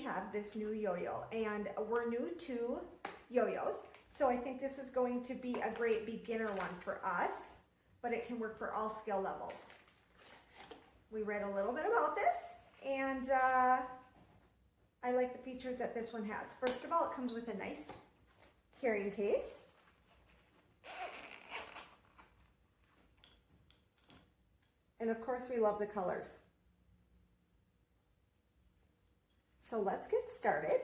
have this new yo-yo, and we're new to yo-yos, so I think this is going to be a great beginner one for us, but it can work for all skill levels. We read a little bit about this, and I like the features that this one has. First of all, it comes with a nice carrying case. And of course, we love the colors. So let's get started.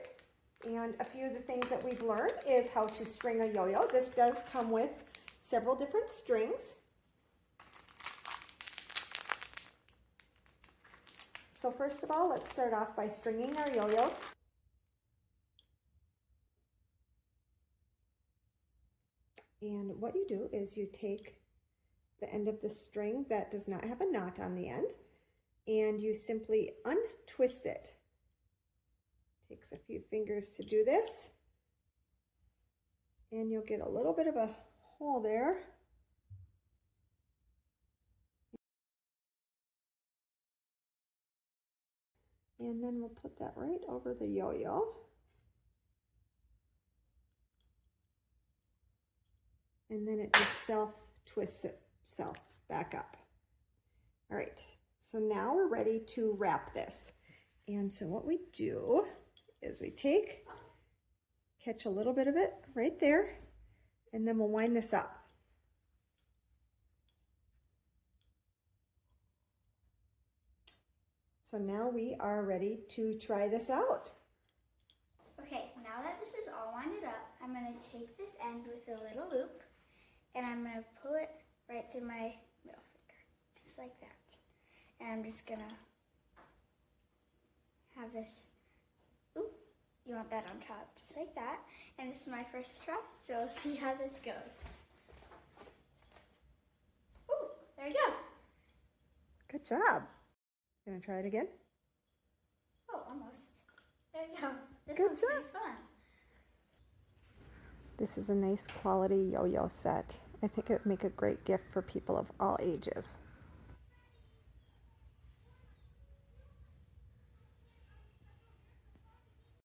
And a few of the things that we've learned is how to string a yo-yo. This does come with several different strings. So first of all, let's start off by stringing our yo-yo. And what you do is you take the end of the string that does not have a knot on the end, and you simply untwist it. Takes a few fingers to do this, and you'll get a little bit of a hole there. And then we'll put that right over the yo-yo. And then it just self-twists itself back up. All right, so now we're ready to wrap this. And so what we do is we catch a little bit of it right there, and then we'll wind this up. So now we are ready to try this out. Okay, now that this is all winded up, I'm going to take this end with a little loop, and I'm going to pull it right through my middle finger, just like that. And I'm just going to have this, ooh, you want that on top, just like that. And this is my first try, so we'll see how this goes. Ooh, there you go. Good job. Gonna try it again? Oh, almost. There you go. This Good one's job. pretty fun. This is a nice quality yo-yo set. I think it would make a great gift for people of all ages.